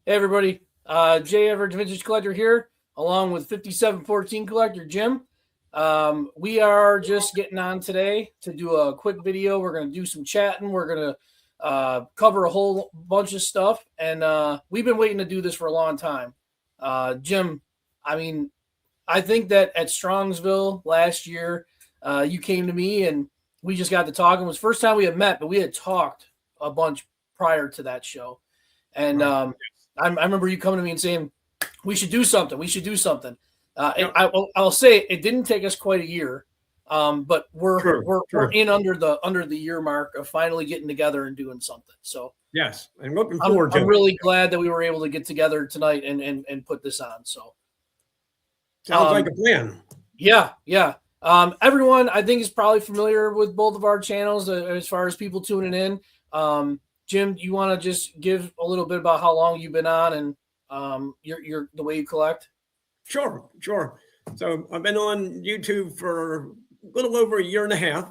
Hey everybody, Jay Everett Vintage Collector here, along with 5714 Collector Jim. We are just getting on today to do a quick video. We're going to do some chatting. We're going to cover a whole bunch of stuff, and we've been waiting to do this for a long time. Jim, I think that at Strongsville last year, you came to me and we just got to talking. It was the first time we had met, but we had talked a bunch prior to that show. And I remember you coming to me and saying, we should do something. We should do something. And I'll say it didn't take us quite a year, but we're in under the year mark of finally getting together and doing something. So yes, I'm looking forward to it. I'm really glad that we were able to get together tonight and put this on. So sounds like a plan. Yeah. Everyone I think is probably familiar with both of our channels as far as people tuning in. Jim, you want to just give a little bit about how long you've been on and your the way you collect? Sure. So I've been on YouTube for a little over a year and a half.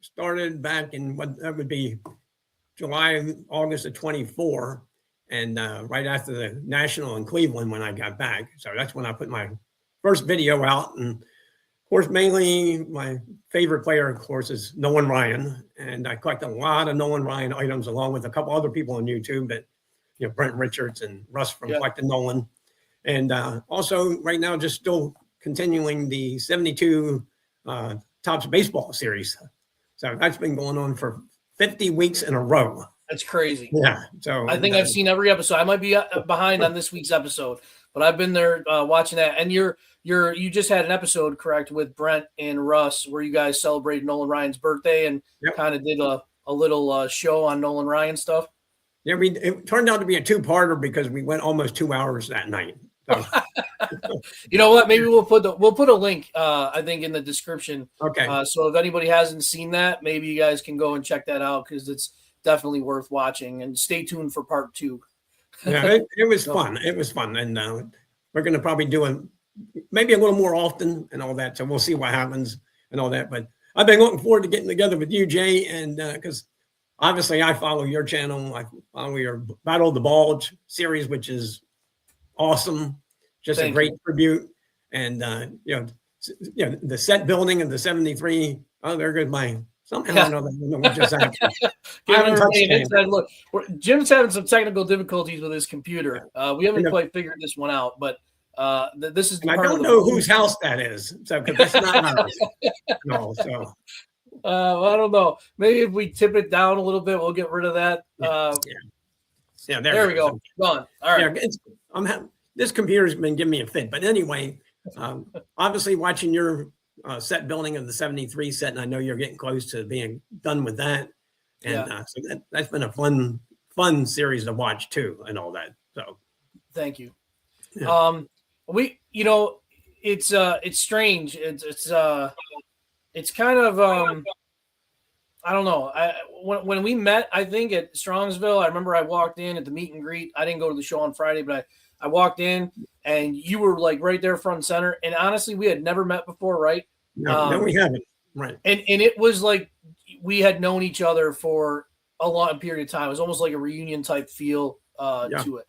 Started back in what that would be July, August of 24, and right after the National in Cleveland when I got back. So that's when I put my first video out. And of course, mainly my favorite player, of course, is Nolan Ryan. And I collect a lot of Nolan Ryan items along with a couple other people on YouTube that, Brent Richards and Russ from Collecting Nolan. And also right now, just still continuing the 72 Topps Baseball series. So that's been going on for 50 weeks in a row. That's crazy. Yeah. So I think I've seen every episode. I might be behind on this week's episode, but I've been there watching that. And you just had an episode, correct, with Brent and Russ where you guys celebrated Nolan Ryan's birthday and kind of did a little show on Nolan Ryan stuff. Yeah, it turned out to be a two-parter because we went almost 2 hours that night. So. You know what? Maybe we'll put a link, I think, in the description. Okay. So if anybody hasn't seen that, maybe you guys can go and check that out because it's definitely worth watching. And stay tuned for part 2. Yeah, it was fun. It was fun, and we're going to probably do maybe a little more often and all that. So we'll see what happens and all that. But I've been looking forward to getting together with you, Jay, and because obviously I follow your channel. I follow your Battle of the Bulge series, which is awesome. Just a great tribute. And the set building of the 73. Oh, there goes mine. Somehow I know what just happened. Look, Jim's having some technical difficulties with his computer. We haven't quite figured this one out, but this is. I don't know whose house that is, so because that's not ours. No, so. I don't know. Maybe if we tip it down a little bit, we'll get rid of that. Yeah. There we go. Gone. All right. Yeah, this computer's been giving me a fit, but anyway, obviously watching your set building of the 73 set, and I know you're getting close to being done with that, and so that's been a fun series to watch too, and all that. So, thank you. Yeah. It's strange. It's kind of I don't know. When we met, I think at Strongsville, I remember I walked in at the meet and greet. I didn't go to the show on Friday, but I walked in and you were like right there front and center. And honestly, we had never met before, right? No, we haven't. Right. And it was like we had known each other for a long period of time. It was almost like a reunion type feel to it.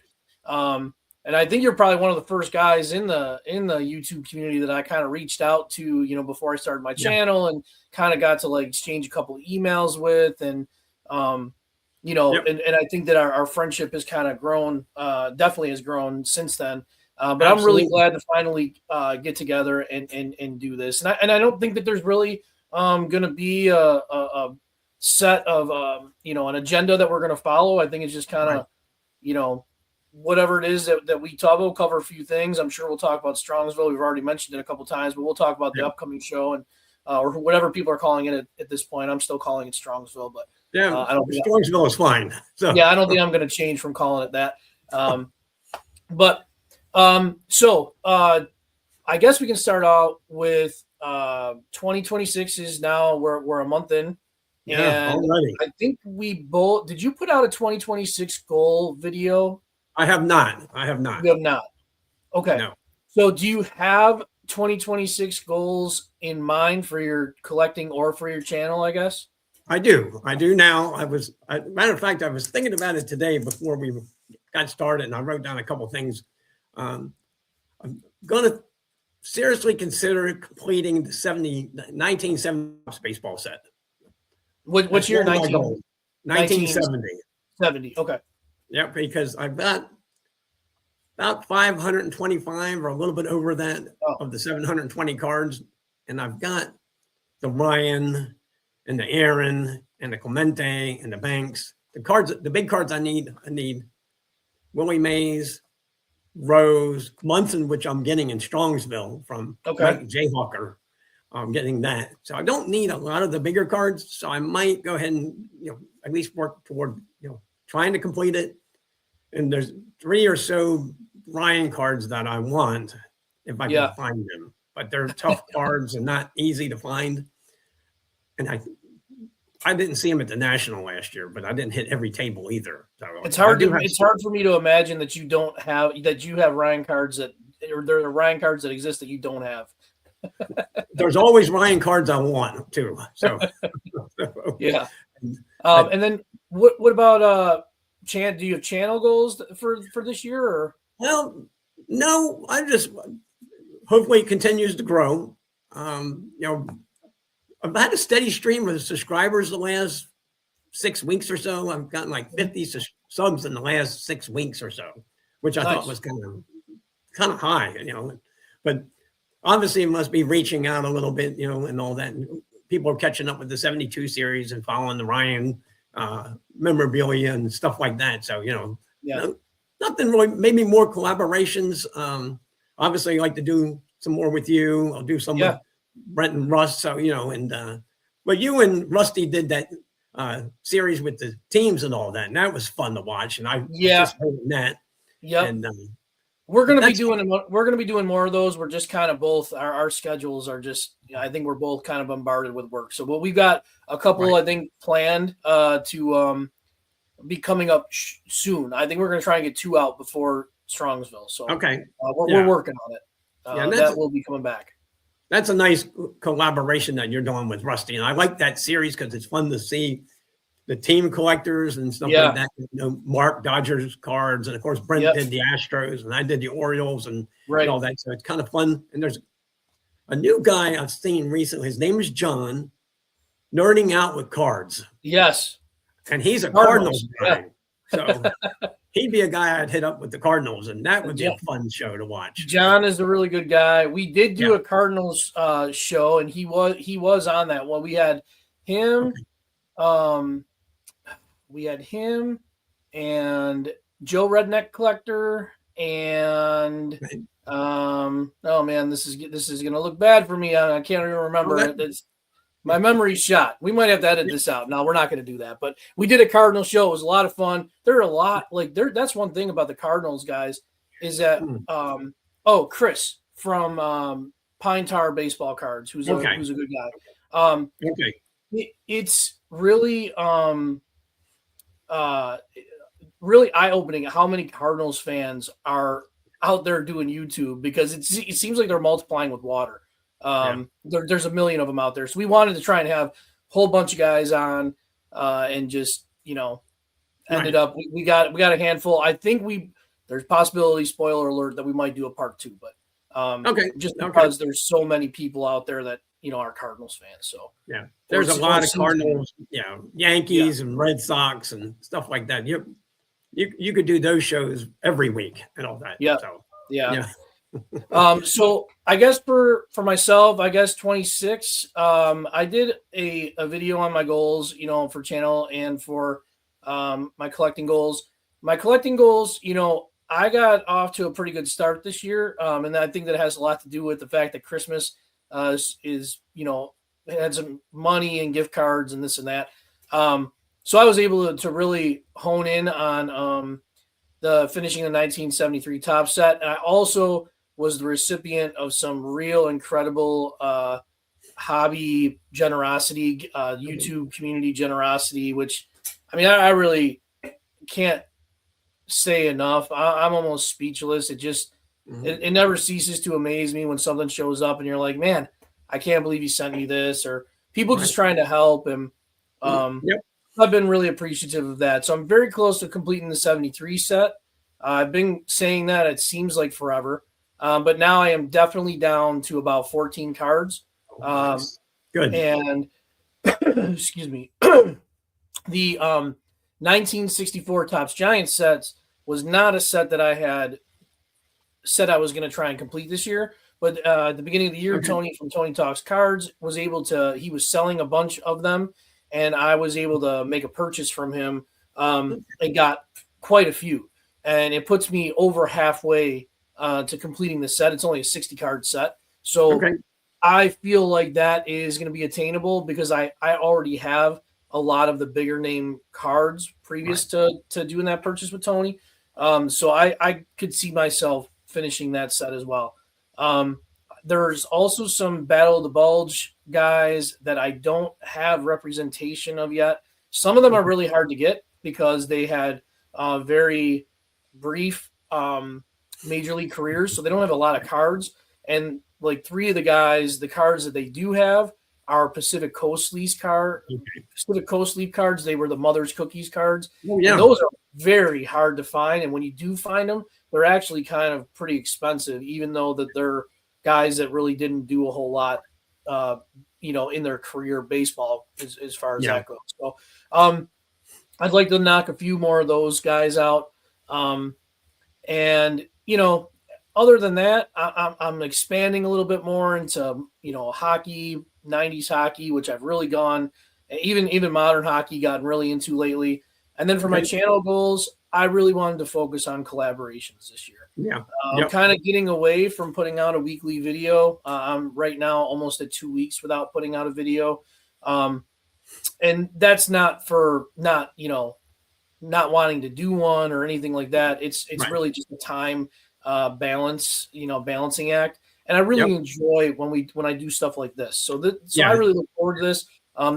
And I think you're probably one of the first guys in the YouTube community that I kind of reached out to, before I started my channel and kind of got to like exchange a couple of emails with. And, and I think that our friendship has kind of grown, definitely has grown since then. But absolutely. I'm really glad to finally get together and do this. And I don't think that there's really going to be a set of, an agenda that we're going to follow. I think it's just kind of, whatever it is that we talk, we'll cover a few things. I'm sure we'll talk about Strongsville. We've already mentioned it a couple of times, but we'll talk about the upcoming show and or whatever people are calling it at this point. I'm still calling it Strongsville, but I don't Strongsville is fine. So I don't think I'm going to change from calling it that. So I guess we can start out with 2026 is now we're a month in. Yeah, and already. I think we both did. You put out a 2026 goal video? I have not. You have not. Okay. No. So do you have 2026 goals in mind for your collecting or for your channel, I guess? I do now. Matter of fact, I was thinking about it today before we got started and I wrote down a couple things. I'm going to seriously consider completing the 1970 baseball set. What's your 1970. 70? Okay. Yeah, because I've got about 525 or a little bit over that of the 720 cards. And I've got the Ryan and the Aaron and the Clemente and the Banks. The big cards I need Willie Mays, Rose, Munson, which I'm getting in Strongsville from Jayhawker. I'm getting that. So I don't need a lot of the bigger cards. So I might go ahead and, at least work toward, trying to complete it. And there's 3 or so Ryan cards that I want if I can find them. But they're tough cards and not easy to find. And I didn't see them at the National last year, but I didn't hit every table either. So it's hard for me to imagine that you have Ryan cards or there are Ryan cards that exist that you don't have. There's always Ryan cards I want too. So yeah. And then what about do you have channel goals for this year or? Well, no, I just hopefully it continues to grow. I've had a steady stream of subscribers the last 6 weeks or so. I've gotten like 50 subs in the last 6 weeks or so, which I thought was kind of high, but obviously it must be reaching out a little bit, and all that. People are catching up with the 72 series and following the Ryan memorabilia and stuff like that. So, nothing really, maybe more collaborations. Obviously, I'd like to do some more with you. I'll do some with Brent and Russ. So, but you and Rusty did that series with the teams and all that. And that was fun to watch. And I just heard that. Yeah. And we're going to be doing more of those. We're just kind of both, our schedules are just, I think we're both kind of bombarded with work. So, but we've got a couple, I think, planned to be coming up soon. I think we're going to try and get 2 out before Strongsville. So we're working on it. That will be coming back. That's a nice collaboration that you're doing with Rusty. And I like that series because it's fun to see the team collectors and stuff like that. Mark Dodgers cards. And of course, Brent did the Astros and I did the Orioles and all that. So it's kind of fun. And there's a new guy I've seen recently. His name is John, nerding out with cards. Yes. And he's a Cardinals guy. So he'd be a guy I'd hit up with the Cardinals, and that would be a fun show to watch. John is a really good guy. We did do a Cardinals show, and he was on that one. We had him, and Joe Redneck Collector, and oh man, this is gonna look bad for me. I can't even remember it. My memory's shot. We might have to edit this out. No, we're not going to do that. But we did a Cardinal show. It was a lot of fun. There are a lot that's one thing about the Cardinals guys is that Chris from Pine Tar Baseball Cards, who's a good guy. It's really really eye-opening how many Cardinals fans are out there doing YouTube because it seems like they're multiplying with water. There's a million of them out there. So we wanted to try and have a whole bunch of guys on and just, ended up, we got a handful. I think there's possibility, spoiler alert, that we might do a part 2, but just because there's so many people out there that, are Cardinals fans. So there's a lot of Cardinals, Yankees and Red Sox and stuff like that. You could do those shows every week and all that. So I guess for myself, 26, I did a video on my goals, for channel and for my collecting goals. My collecting goals, I got off to a pretty good start this year. And I think that has a lot to do with the fact that Christmas is had some money and gift cards and this and that. So I was able to really hone in on the finishing the 1973 top set. And I also was the recipient of some real incredible hobby generosity, YouTube community generosity, which, I really can't say enough. I'm almost speechless. It just, it never ceases to amaze me when something shows up and you're like, man, I can't believe you sent me this, or people just trying to help. And I've been really appreciative of that. So I'm very close to completing the 73 set. I've been saying that it seems like forever, but now I am definitely down to about 14 cards. Nice. Good. And excuse me, the 1964 Topps Giants sets was not a set that I had said I was going to try and complete this year. But at the beginning of the year, Okay. Tony from Tony Talks Cards was able to, he was selling a bunch of them, and I was able to make a purchase from him and got quite a few. And it puts me over halfway to completing the set. It's only a 60 card set. So Okay. I feel like that is going to be attainable because I already have a lot of the bigger name cards previous to doing that purchase with Tony. So I could see myself finishing that set as well. There's also some Battle of the Bulge guys that I don't have representation of yet. Some of them are really hard to get because they had very brief major league careers, so they don't have a lot of cards. And like three of the guys, the cards that they do have are Pacific Coast Leaf cards. They were the Mother's Cookies cards. Oh, yeah. And those are very hard to find. And when you do find them, they're actually kind of pretty expensive, even though that they're guys that really didn't do a whole lot, in their career baseball as far as that goes. So I'd like to knock a few more of those guys out. Other than that, I'm expanding a little bit more into, hockey, 90s hockey, which I've really gone, even modern hockey gotten really into lately. And then for my channel goals, I really wanted to focus on collaborations this year. Yeah. I'm kind of getting away from putting out a weekly video. I'm right now almost at 2 weeks without putting out a video. And that's not for not wanting to do one or anything like that. It's really just a time balance, balancing act. And I really enjoy when I do stuff like this. So I really look forward to this.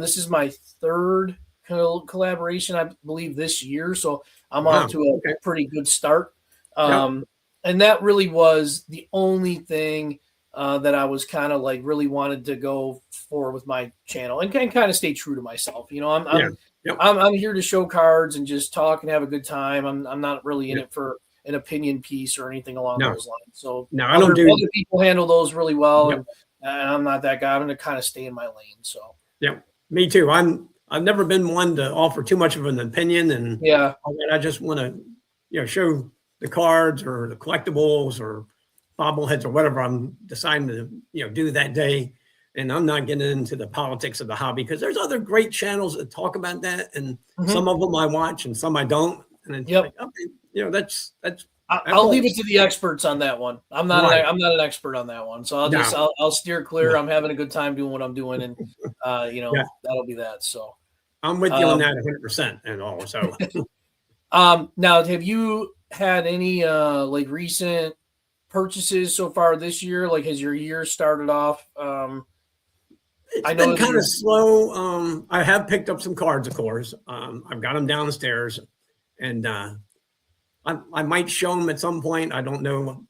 This is my third collaboration, I believe, this year. So I'm off to a pretty good start. And that really was the only thing that I was kind of like really wanted to go for with my channel and kind of stay true to myself. I'm here to show cards and just talk and have a good time. I'm not really in it for an opinion piece or anything along those lines. So other people handle those really well, and I'm not that guy. I'm going to kind of stay in my lane. So me too. I've never been one to offer too much of an opinion, and I just want to show the cards or the collectibles or bobbleheads or whatever I'm deciding to do that day. And I'm not getting into the politics of the hobby because there's other great channels that talk about that, and some of them I watch and some I don't. And it's like, okay, that's I'll leave it to the experts on that one. I'm not an expert on that one, so I'll steer clear. I'm having a good time doing what I'm doing, and that'll be that. So I'm with you on that 100% and all. So now, have you had any recent purchases so far this year? Like, has your year started off? It's been kind of slow. I have picked up some cards, of course. I've got them downstairs, and I might show them at some point. I don't know.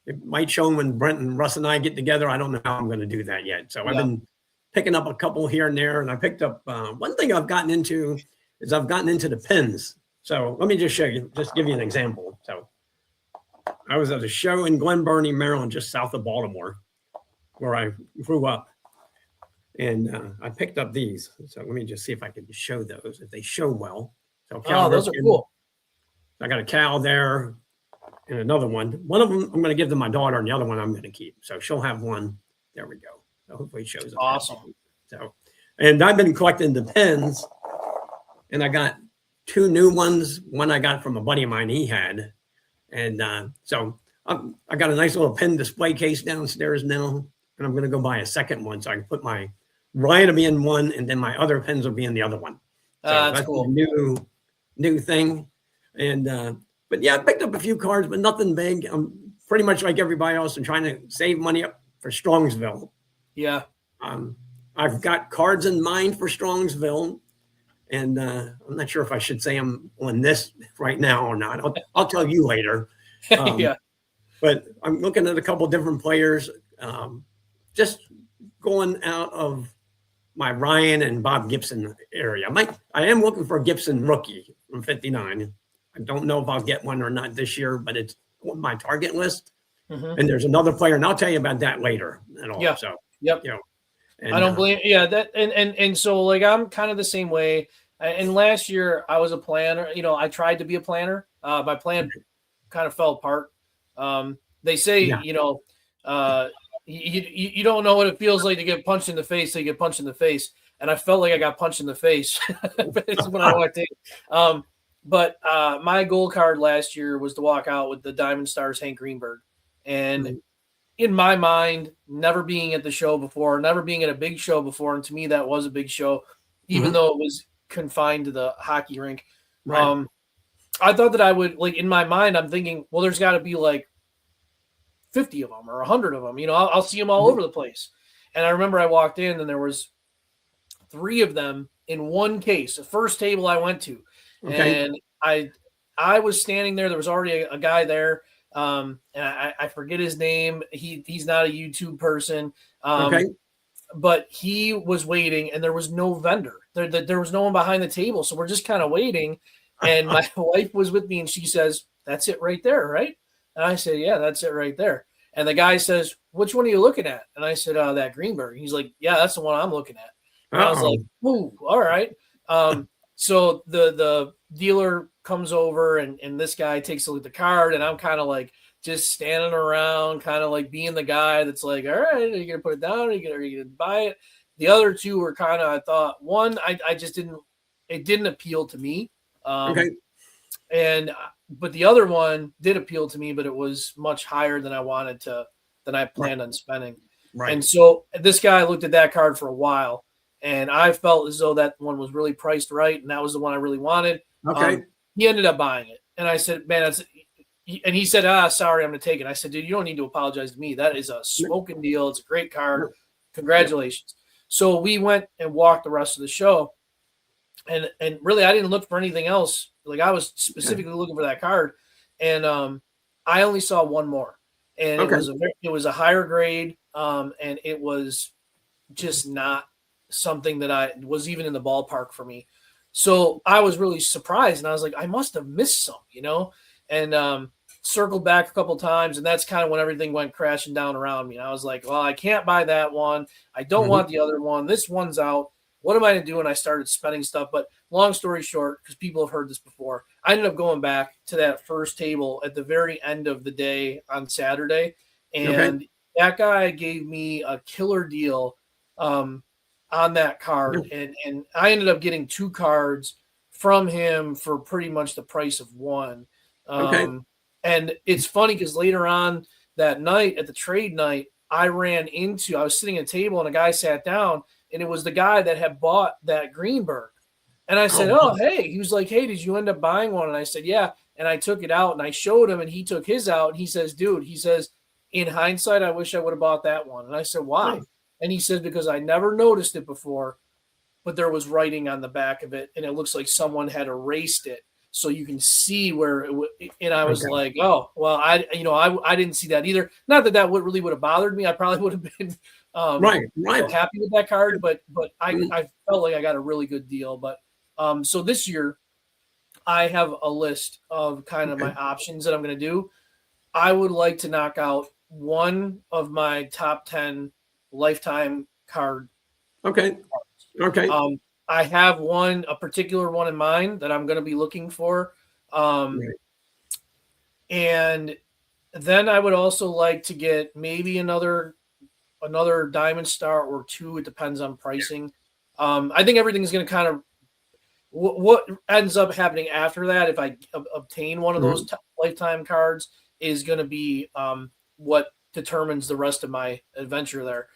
It might show them when Brent and Russ and I get together. I don't know how I'm going to do that yet. So I've been picking up a couple here and there, and I picked up one thing I've gotten into is I've gotten into the pins. So let me just show you, just give you an example. So I was at a show in Glen Burnie, Maryland, just south of Baltimore, where I grew up. And I picked up these. So let me just see if I can show those, if they show well. So those are cool. I got a cow there and another one. One of them I'm going to give to my daughter, and the other one I'm going to keep. So she'll have one. There we go. So hopefully it shows up. Awesome. So, and I've been collecting the pins, and I got two new ones. One I got from a buddy of mine he had. And so I got a nice little pin display case downstairs now, and I'm going to go buy a second one so I can put my Ryan will be in one, and then my other pins will be in the other one. So that's cool. A new thing. And but yeah, I picked up a few cards, but nothing big. I'm pretty much like everybody else and trying to save money up for Strongsville. Yeah. I've got cards in mind for Strongsville, and I'm not sure if I should say I'm on this right now or not. I'll tell you later. But I'm looking at a couple different players, just going out of my Ryan and Bob Gibson area. I am looking for a Gibson rookie from '59. I don't know if I'll get one or not this year, but it's on my target list. Mm-hmm. And there's another player, and I'll tell you about that later and all. Yeah. So, Yep. you know, and, I don't blame. Yeah. That and so like I'm kind of the same way. And last year I was a planner. You know, I tried to be a planner. My plan kind of fell apart. They say, Yeah. you know, you don't know what it feels like to get punched in the face. So you get punched in the face, and I felt like I got punched in the face. It's when I walked in. But my goal card last year was to walk out with the Diamond Stars Hank Greenberg, and in my mind, never being at the show before, never being at a big show before, and to me that was a big show, even though it was confined to the hockey rink. Right. I thought that I would, like, in my mind, I'm thinking, well, there's got to be like 50 of them or 100 of them. You know, I'll see them all over the place. And I remember I walked in and there was 3 of them in one case, the first table I went to. Okay. And I was standing there. There was already a guy there. And I forget his name. He's not a YouTube person. Okay. But he was waiting and there was no vendor. There was no one behind the table. So we're just kind of waiting. And my wife was with me and she says, "That's it right there, right?" And I said, "Yeah, that's it right there." And the guy says, "Which one are you looking at?" And I said, "That Greenberg." He's like, "Yeah, that's the one I'm looking at." And I was like, "Ooh, all right." So the dealer comes over and this guy takes a look at the card and I'm kind of like just standing around, kind of like being the guy that's like, "All right, are you gonna put it down? Are you gonna buy it?" The other 2 were kind of, I thought, one, I just didn't appeal to me. Okay. But the other one did appeal to me, but it was much higher than I planned on spending. Right. And so this guy looked at that card for a while, and I felt as though that one was really priced right, and that was the one I really wanted. Okay. He ended up buying it, and I said, "Man, that's." And he said, "Sorry, I'm going to take it." I said, "Dude, you don't need to apologize to me. That is a smoking deal. It's a great card. Congratulations." So we went and walked the rest of the show. And really, I didn't look for anything else. Like, I was specifically looking for that card, and I only saw one more, and it was a higher grade, and it was just not something that I was even in the ballpark for me. So I was really surprised, and I was like, I must have missed some, you know, and circled back a couple times, and that's kind of when everything went crashing down around me. And I was like, well, I can't buy that one. I don't want the other one. This one's out. What am I going to do? And I started spending stuff. But long story short, because people have heard this before, I ended up going back to that first table at the very end of the day on Saturday. And that guy gave me a killer deal on that card. And I ended up getting 2 cards from him for pretty much the price of one. And it's funny because later on that night at the trade night, I was sitting at a table and a guy sat down. And it was the guy that had bought that Greenberg. And I said, "Oh, hey." He was like, "Hey, did you end up buying one?" And I said, "Yeah." And I took it out and I showed him and he took his out. And he says, "Dude," he says, "in hindsight, I wish I would have bought that one." And I said, "Why?" And he said, "Because I never noticed it before, but there was writing on the back of it. And it looks like someone had erased it. So you can see where it would." And I was like, "Oh, well, I didn't see that either." Not that that really would have bothered me. I probably would have been happy with that card, but I felt like I got a really good deal. But so this year I have a list of kind of my options that I'm going to do. I would like to knock out one of my top 10 lifetime card. Okay. I have a particular one in mind that I'm going to be looking for. And then I would also like to get maybe another Diamond Star or 2. It depends on pricing. I think everything's going to kind of what ends up happening after that. If I obtain one of those lifetime cards, is going to be what determines the rest of my adventure there.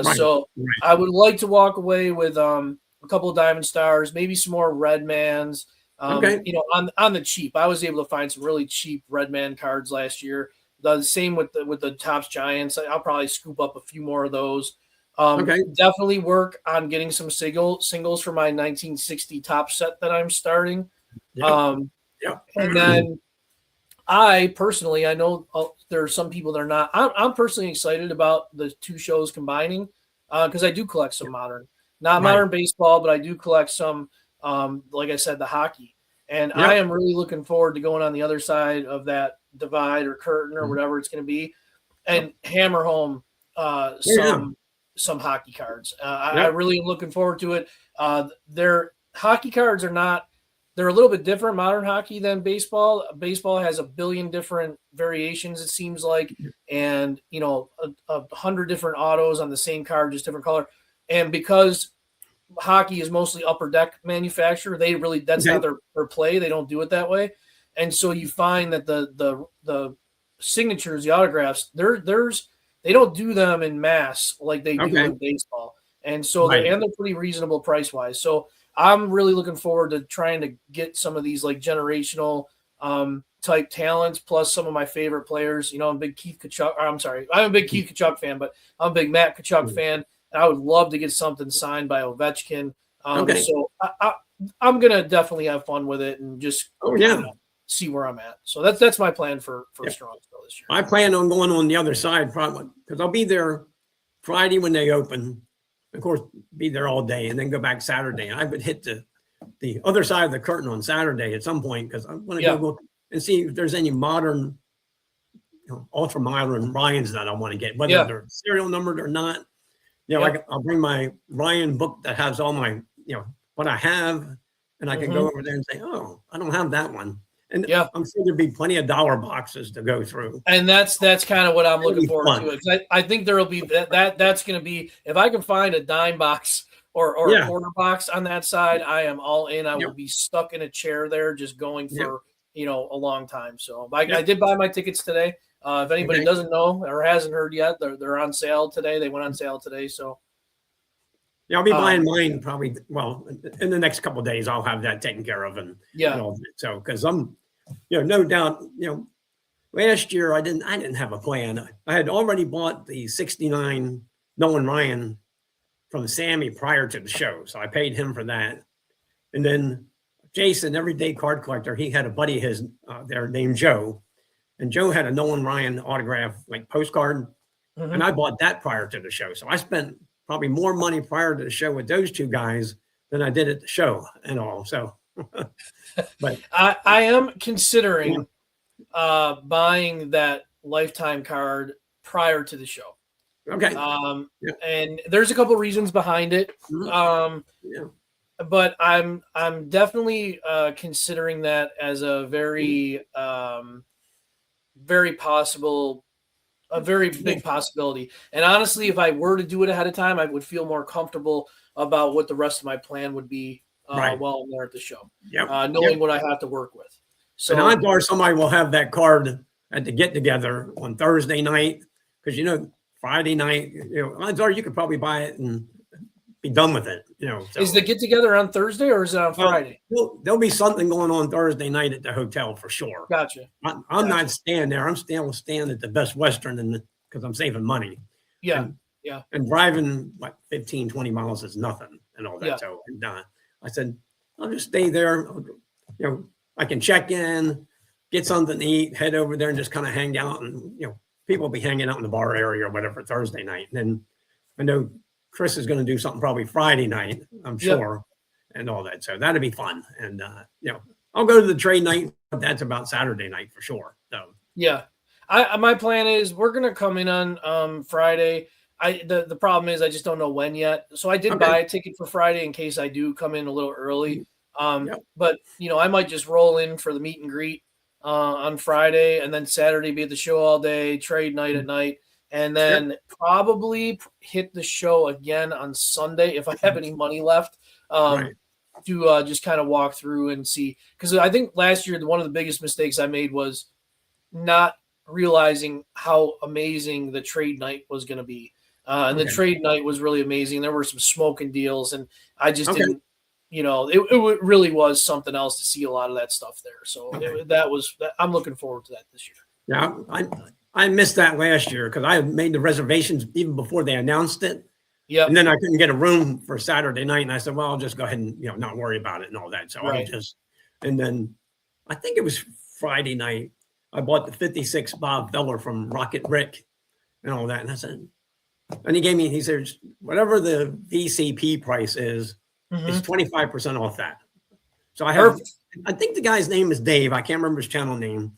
So I would like to walk away with a couple of Diamond Stars, maybe some more Red Mans. You know, on the cheap. I was able to find some really cheap Red Man cards last year. The same with the Topps Giants. I'll probably scoop up a few more of those. Definitely work on getting some singles for my 1960 top set that I'm starting. And then I personally, I know there are some people that are not. I'm personally excited about the 2 shows combining because I do collect some modern, not modern baseball, but I do collect some, like I said, the hockey. And Yep. I am really looking forward to going on the other side of that divide or curtain or whatever it's going to be, and hammer home some hockey cards. I really am looking forward to it. Their hockey cards they're a little bit different, modern hockey, than baseball. Baseball has a billion different variations, it seems like, and 100 different autos on the same card, just different color. And because hockey is mostly upper deck manufacturer, that's not their play. They don't do it that way. And so you find that the signatures, the autographs, they don't do them in mass like they do in baseball. And so they're pretty reasonable price wise. So I'm really looking forward to trying to get some of these like generational type talents, plus some of my favorite players. I'm a big Keith Kachuk. I'm a big Keith Kachuk fan, but I'm a big Matt Kachuk fan. And I would love to get something signed by Ovechkin. So I'm gonna definitely have fun with it and just see where I'm at. So that's my plan for Strongsville this year. I plan on going on the other side probably because I'll be there Friday when they open. Of course, be there all day and then go back Saturday. I would hit the other side of the curtain on Saturday at some point because I want to go look and see if there's any modern, ultra modern Ryans that I want to get, whether they're serial numbered or not. Like I'll bring my Ryan book that has all my, what I have, and I can go over there and say, oh, I don't have that one. And I'm sure there'd be plenty of dollar boxes to go through. And that's kind of what I'm looking forward to. I think there'll be that's going to be, if I can find a dime box or a quarter box on that side, I am all in. I will be stuck in a chair there just going for, a long time. So I did buy my tickets today. If anybody doesn't know or hasn't heard yet, they're on sale today. They went on sale today. So I'll be buying mine probably. Well, in the next couple of days, I'll have that taken care of, and so because I'm, no doubt, last year I didn't have a plan. I had already bought the '69 Nolan Ryan from Sammy prior to the show, so I paid him for that, and then Jason, everyday card collector, he had a buddy of his there named Joe. And Joe had a Nolan Ryan autograph, like postcard, and I bought that prior to the show. So I spent probably more money prior to the show with those two guys than I did at the show and all. So, but I am considering buying that lifetime card prior to the show. Okay. And there's a couple reasons behind it. But I'm definitely considering that as a very very big possibility. And honestly, if I were to do it ahead of time, I would feel more comfortable about what the rest of my plan would be while I'm there at the show, knowing what I have to work with. So and odds are somebody will have that card at the get together on Thursday night because Friday night, odds are you could probably buy it and be done with it. So. Is the get together on Thursday or is it on Friday? There'll be something going on Thursday night at the hotel for sure. Gotcha. I'm not staying there. I'm staying at the Best Western because I'm saving money. And driving like 15, 20 miles is nothing and all that. Yeah. So I said, I'll just stay there. I can check in, get something to eat, head over there and just kind of hang out. And, people will be hanging out in the bar area or whatever Thursday night. And then I know Chris is going to do something probably Friday night, I'm sure, and all that. So that'll be fun. And, I'll go to the trade night. But that's about Saturday night for sure. So, my plan is we're going to come in on Friday. The problem is I just don't know when yet. So I did buy a ticket for Friday in case I do come in a little early. But, I might just roll in for the meet and greet on Friday and then Saturday be at the show all day, trade night at night. And then probably hit the show again on Sunday if I have any money left to just kind of walk through and see. Because I think last year, one of the biggest mistakes I made was not realizing how amazing the trade night was going to be. And the trade night was really amazing. There were some smoking deals, and I just didn't, it really was something else to see a lot of that stuff there. So I'm looking forward to that this year. Yeah, I missed that last year because I had made the reservations even before they announced it. Yeah. And then I couldn't get a room for Saturday night. And I said, well, I'll just go ahead and, not worry about it and all that. So and then I think it was Friday night. I bought the 56 Bob Feller from Rocket Rick and all that. And I said, and he says, whatever the VCP price is, it's 25% off that. So I have I think the guy's name is Dave. I can't remember his channel name.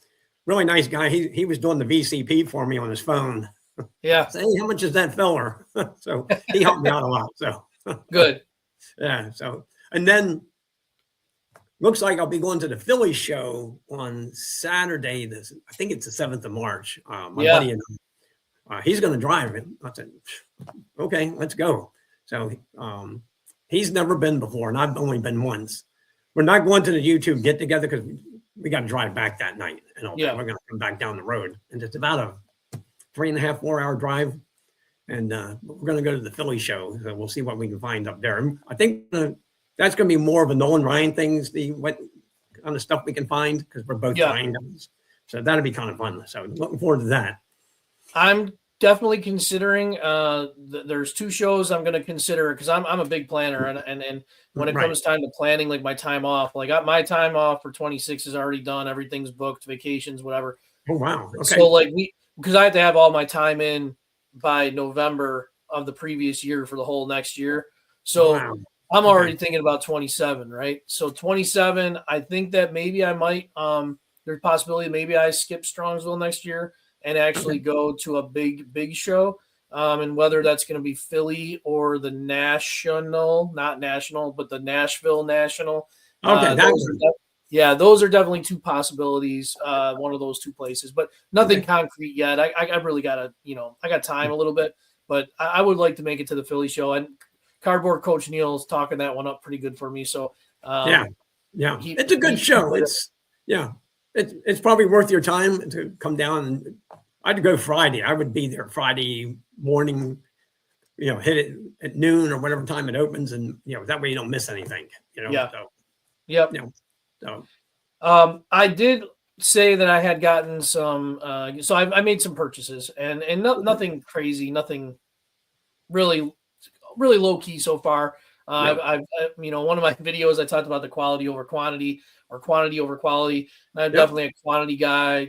Really nice guy. He was doing the VCP for me on his phone. Yeah. Say, hey, how much is that filler? So he helped me out a lot. So Good. yeah. So, and then looks like I'll be going to the Philly show on Saturday. I think it's the 7th of March. My buddy and he's going to drive it. I said, okay, let's go. So he's never been before, and I've only been once. We're not going to the YouTube get together because we got to drive back that night. And we're going to come back down the road. And it's about a 3.5, 4-hour drive. And we're going to go to the Philly show. So we'll see what we can find up there. And I think that's going to be more of a Nolan Ryan thing, what kind of stuff we can find, because we're both Ryan guys. So that'll be kind of fun. So looking forward to that. I'm definitely considering there's 2 shows I'm going to consider, because I'm a big planner, and when it comes time to planning, like my time off, like my time off for 26 is already done. Everything's booked, vacations, whatever. Oh, wow. Okay. So like because I have to have all my time in by November of the previous year for the whole next year. So I'm already thinking about 27, right? So 27, I think that maybe I might, there's a possibility maybe I skip Strongsville next year and actually go to a big show. And whether that's going to be Philly or the not national, but the Nashville National. Okay. Those are definitely 2 possibilities. One of those 2 places, but nothing concrete yet. I really got to, I got time a little bit, but I would like to make it to the Philly show. And Cardboard Coach Neil's talking that one up pretty good for me. So it's a good show. It's probably worth your time to come down. And I'd go Friday. I would be there Friday morning, hit it at noon or whatever time it opens. And, that way you don't miss anything, I did say that I had gotten some, so I made some purchases and nothing crazy, nothing really low key so far. I've one of my videos, I talked about the quality over quantity or quantity over quality. And I'm definitely a quantity guy.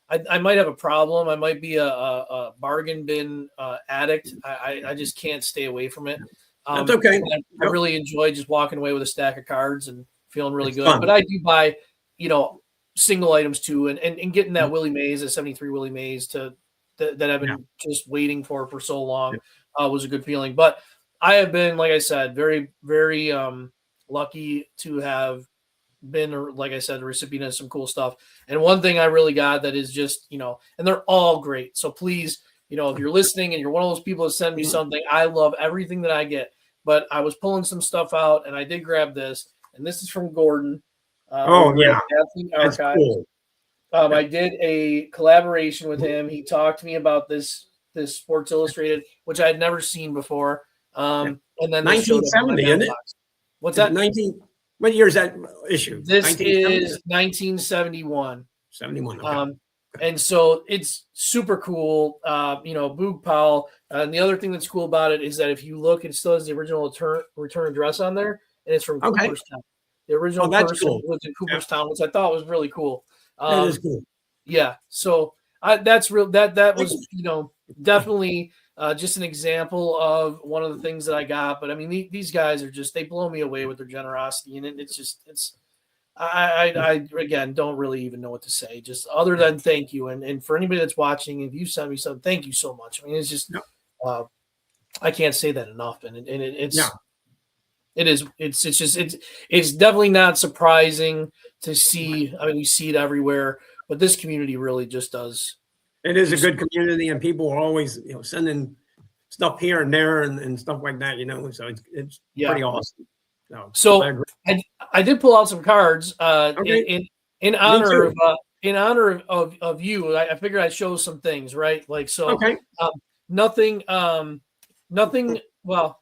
I might have a problem. I might be a bargain bin addict. I just can't stay away from it. That's okay. I really enjoy just walking away with a stack of cards and feeling really good. Fun. But I do buy, single items too, and getting that Willie Mays, the 73 Willie Mays that I've been just waiting for so long was a good feeling. But I have been, like I said, very, very lucky to have been, like I said, the recipient of some cool stuff. And one thing I really got that is just, and they're all great. So please, if you're listening and you're one of those people that send me something, I love everything that I get. But I was pulling some stuff out, and I did grab this, and this is from Gordon. That's cool. I did a collaboration with him. He talked to me about this Sports Illustrated, which I had never seen before. And then 1970, isn't it? What's that? What year is that issue? This is 1971. 71. Okay. And so it's super cool. Boog Powell. And the other thing that's cool about it is that if you look, it still has the original return address on there, and it's from Cooperstown. The original person was in Cooperstown, which I thought was really cool. That is cool. Yeah. So that's real. That was definitely just an example of one of the things that I got. But I mean, these guys are they blow me away with their generosity, and I again don't really even know what to say, just other than thank you. And for anybody that's watching, if you send me something, thank you so much. I mean, it's just I can't say that enough, and it's definitely not surprising to see. I mean, we see it everywhere, but this community really just does. It is a good community, and people are always, sending stuff here and there and stuff like that, So it's pretty awesome. So I did pull out some cards in honor of you. I figured I'd show some things, right? Like so. Okay. Nothing. Well,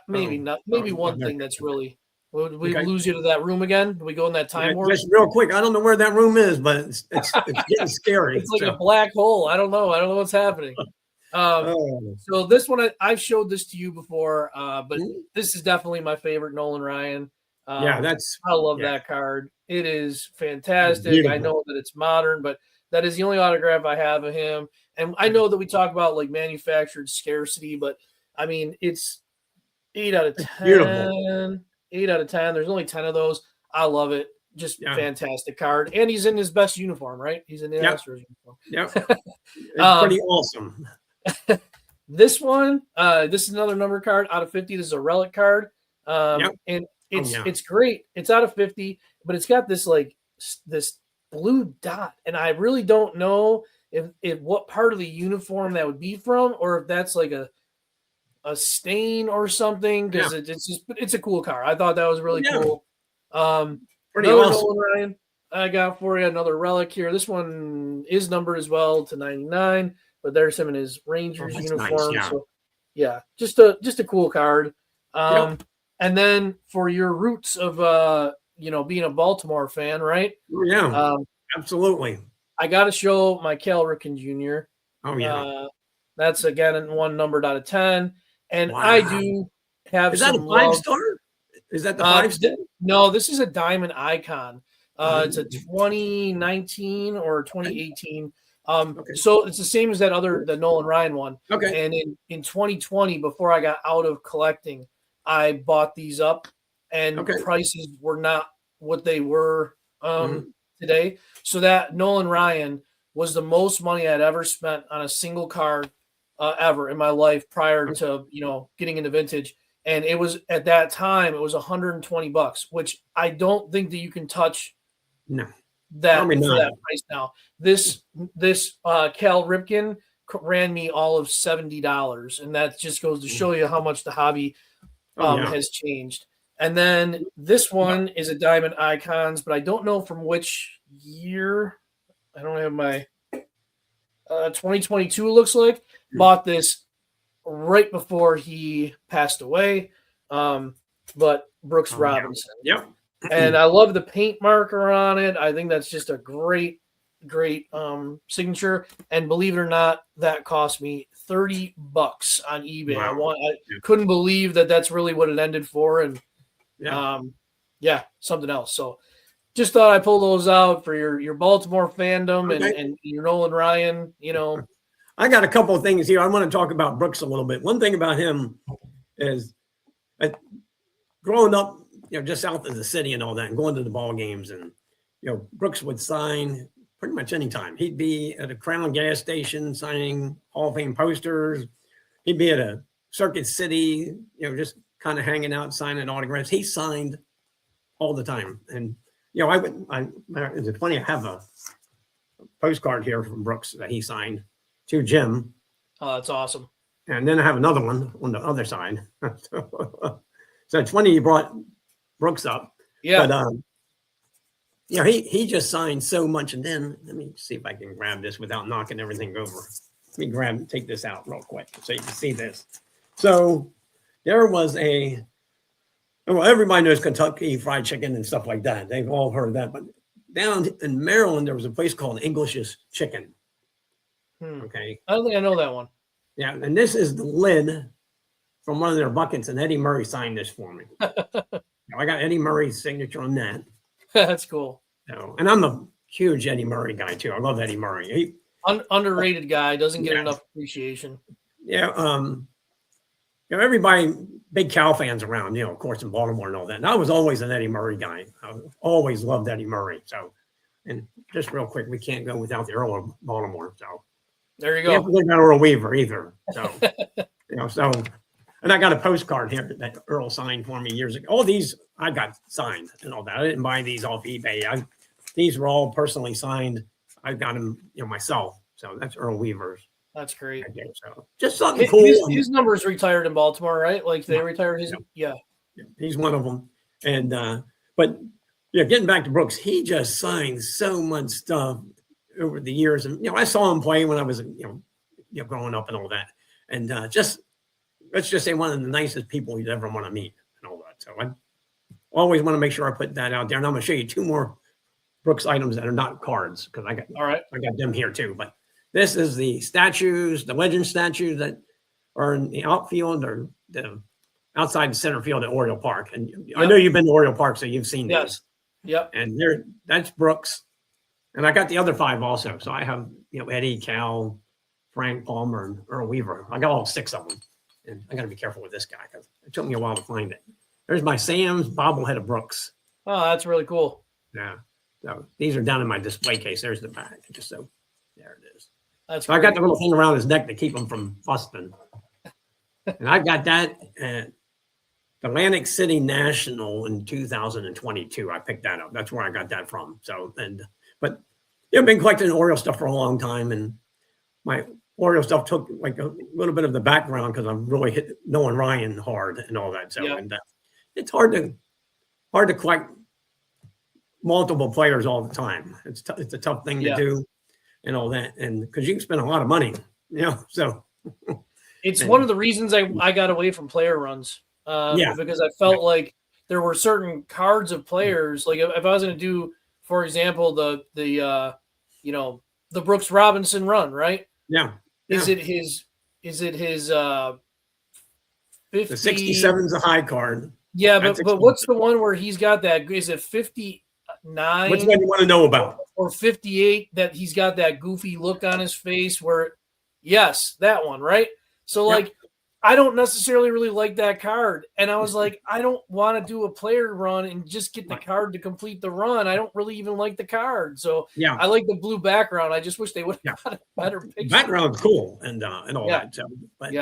maybe not. Maybe one thing that's really. Would we lose you to that room again? Do we go in that time warp? Just real quick. I don't know where that room is, but it's getting scary. It's like a black hole. I don't know what's happening. So this one, I've showed this to you before, but this is definitely my favorite Nolan Ryan. I love that card. It is fantastic. I know that it's modern, but that is the only autograph I have of him. And I know that we talk about like manufactured scarcity, but I mean, it's 8 out of 10. Beautiful. 8 out of 10. There's only 10 of those. I love it. Just fantastic card. And he's in his best uniform, right? He's in the Astros uniform. Yep. It's pretty awesome. This one, this is another number card out of 50. This is a relic card. And it's great. It's out of 50, but it's got this like this blue dot. And I really don't know if what part of the uniform that would be from, or if that's like a stain or something, because it's a cool card. I thought that was really cool. Pretty awesome. Nolan Ryan, I got for you another relic here. This one is numbered as well to 99, but there's him in his Rangers uniform. Nice, So just a cool card. And then for your roots of being a Baltimore fan, right? Yeah, absolutely. I got to show my Cal Ripken Jr. Oh yeah, that's again one numbered out of 10, and I do have. Is that a 5-star? Is that the 5-star? No, this is a diamond icon. It's a 2019 or 2018. So it's the same as the Nolan Ryan one. Okay. And in 2020, before I got out of collecting, I bought these up, and prices were not what they were today. So that Nolan Ryan was the most money I'd ever spent on a single card ever in my life prior to getting into vintage. And it was at that time, it was $120, which I don't think that you can touch that for that price now. This Cal Ripken ran me all of $70, and that just goes to show you how much the hobby has changed. And then this one is a Diamond Icons, but I don't know from which year. I don't have my 2022. It looks like bought this right before he passed away. But Brooks Robinson. Yep. And I love the paint marker on it. I think that's just a great signature. And believe it or not, that cost me $30 on eBay. Wow. I couldn't believe that that's really what it ended for. And something else. So just thought I'd pull those out for your Baltimore fandom and your Nolan Ryan, I got a couple of things here. I want to talk about Brooks a little bit. One thing about him is growing up, just south of the city and all that, and going to the ball games, and Brooks would sign pretty much anytime. He'd be at a Crown gas station signing Hall of Fame posters. He'd be at a Circuit City, just kind of hanging out, signing autographs. He signed all the time, and it's funny. I have a postcard here from Brooks that he signed to Jim. Oh, that's awesome. And then I have another one on the other side. So it's funny you brought Brooks up. Yeah. But he just signed so much. And then let me see if I can grab this without knocking everything over. Let me take this out real quick so you can see this. So there was everybody knows Kentucky Fried Chicken and stuff like that. They've all heard of that. But down in Maryland, there was a place called English's Chicken. Okay. I don't think I know that one. Yeah, and this is the lid from one of their buckets, and Eddie Murray signed this for me. I got Eddie Murray's signature on that. That's cool. And I'm a huge Eddie Murray guy too. I love Eddie Murray. Underrated guy, doesn't get enough appreciation. Yeah. Everybody, big Cal fans around, of course, in Baltimore and all that. And I was always an Eddie Murray guy. I always loved Eddie Murray. So, and just real quick, we can't go without the Earl of Baltimore. So. There you go. You haven't looked at Earl Weaver either. So, and I got a postcard here that Earl signed for me years ago. All these I got signed and all that. I didn't buy these off eBay. These were all personally signed. I got them, myself. So that's Earl Weaver's. That's great. So just something cool. His number's retired in Baltimore, right? Like they retired his. Yeah. He's one of them. And but getting back to Brooks, he just signed so much stuff over the years. And I saw him play when I was growing up and all that. And let's just say one of the nicest people you'd ever want to meet and all that. So I always want to make sure I put that out there. And I'm going to show you two more Brooks items that are not cards, because I got them here too. But this is the statues, the legend statues that are in the outfield or the outside the center field at Oriole Park. And I know you've been to Oriole Park, so you've seen these. Yep. And that's Brooks. And I got the other five also. So I have, Eddie, Cal, Frank Palmer, and Earl Weaver. I got all six of them. And I got to be careful with this guy because it took me a while to find it. There's my Sam's bobblehead of Brooks. Oh, that's really cool. Yeah. So these are down in my display case. There's the back. Just so there it is. That's So I got great. the little thing around his neck to keep him from busting. And I got that at Atlantic City National in 2022. I picked that up. That's where I got that from. So, but I've been collecting Oriole stuff for a long time, and my Oriole stuff took like a little bit of the background because I'm really hit Nolan Ryan hard and all that. So, Yep. and it's hard to collect multiple players all the time. It's a tough thing to do and all that, and because you can spend a lot of money, So it's one of the reasons I got away from player runs. Because I felt like there were certain cards of players. Like if I was going to do, for example, the Brooks Robinson run, right? Yeah. Is it his 50? The 67's a high card. Yeah, but what's the one where he's got that? Is it 59? Which one you want to know about? Or 58 that he's got that goofy look on his face where, yes, that one, right? So like, I don't necessarily really like that card. And I was like, I don't want to do a player run and just get the card to complete the run. I don't really even like the card. So I like the blue background. I just wish they would have got a better picture. Background's cool and all that. So, but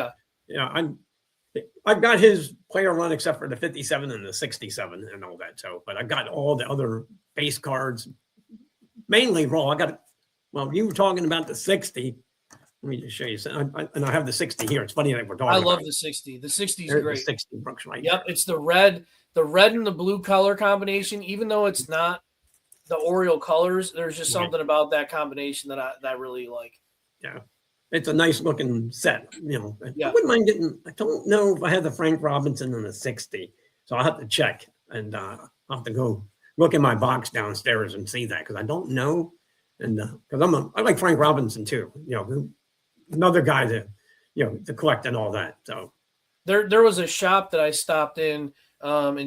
I've got his player run except for the 57 and the 67 and all that. So, but I got all the other base cards, mainly raw. You were talking about the 60. Let me just show you. And I have the 60 here. It's funny that we're talking about. I love the 60. The 60 is great. The 60 Brooks right Yep, it's the red and the blue color combination. Even though it's not the Oriole colors, there's just something about that combination that I really like. Yeah, it's a nice looking set. I wouldn't mind getting. I don't know if I have the Frank Robinson in the 60, so I'll have to check and I'll have to go look in my box downstairs and see that because I don't know. And because I like Frank Robinson too. Another guy to collect and all that. So there was a shop that I stopped in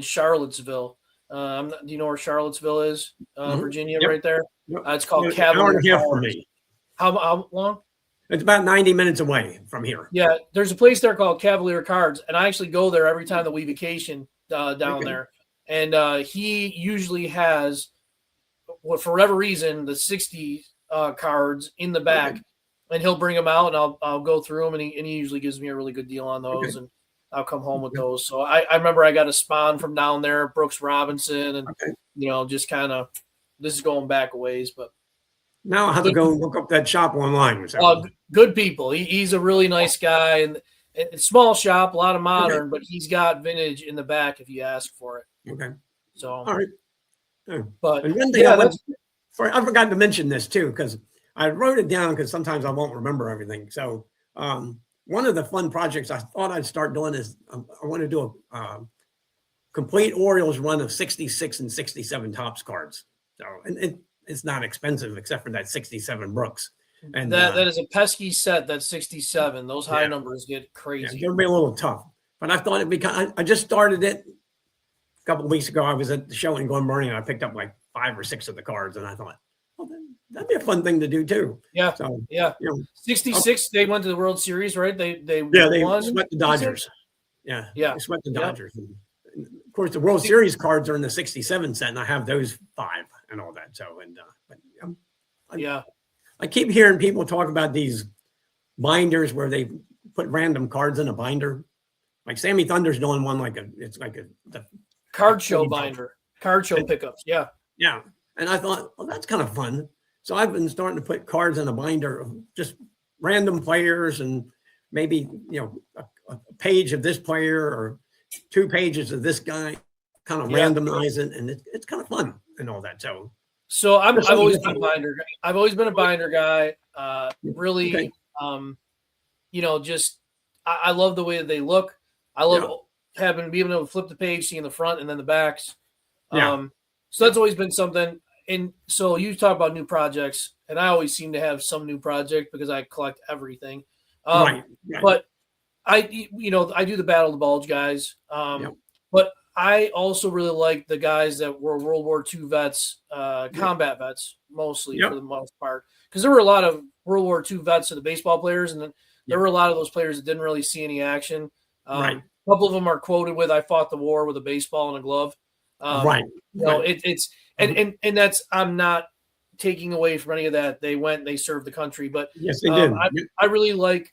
Charlottesville. Do you know where Charlottesville is? Virginia, right there. It's called Cavalier Cards. For me. How long? It's about 90 minutes away from here. Yeah, there's a place there called Cavalier Cards, and I actually go there every time that we vacation down there. And he usually has, for whatever reason, the 60 cards in the back. And he'll bring them out, and I'll go through them, and he usually gives me a really good deal on those, and I'll come home with those. So I remember I got a spawn from down there, Brooks Robinson, and just kind of this is going back a ways, but now I have to go look up that shop online. So. Good people. He's a really nice guy, and it's small shop, a lot of modern, but he's got vintage in the back if you ask for it. Okay. So all right. But and one thing I forgot to mention this too because. I wrote it down because sometimes I won't remember everything. So one of the fun projects I thought I'd start doing is I want to do a complete Orioles run of 66 and 67 Topps cards. So and it's not expensive except for that 67 Brooks. And that is a pesky set. That's 67. Those high numbers get crazy. It'll be a little tough. But I thought it'd be I just started it a couple of weeks ago. I was at the show in Glen Burnie and I picked up like 5 or 6 of the cards and I thought, that'd be a fun thing to do too. Yeah. So 66. They went to the World Series, right? They won. Swept the Dodgers. Yeah. They swept the Dodgers. Yep. And of course, the World Series cards are in the 67 set, and I have those 5 and all that. So I keep hearing people talk about these binders where they put random cards in a binder. Like Sammy Thunder's doing one it's like a card show binder, card show pickups. Yeah. Yeah. And I thought, well, that's kind of fun. So I've been starting to put cards in a binder of just random players and maybe, a page of this player or 2 pages of this guy, kind of randomize it. And it's kind of fun and all that. So I've always been a binder guy. I've always been a binder guy. Really, I love the way that they look. I love being able to flip the page, seeing the front and then the backs. So that's always been something. And so you talk about new projects, and I always seem to have some new project because I collect everything. Right. But I do the Battle of the Bulge guys. But I also really like the guys that were World War II vets, combat vets, mostly for the most part. Because there were a lot of World War II vets of the baseball players, and then there were a lot of those players that didn't really see any action. A couple of them are quoted with, "I fought the war with a baseball and a glove." Right. It's and that's, I'm not taking away from any of that. They went, they served the country, but yes, they did. I really like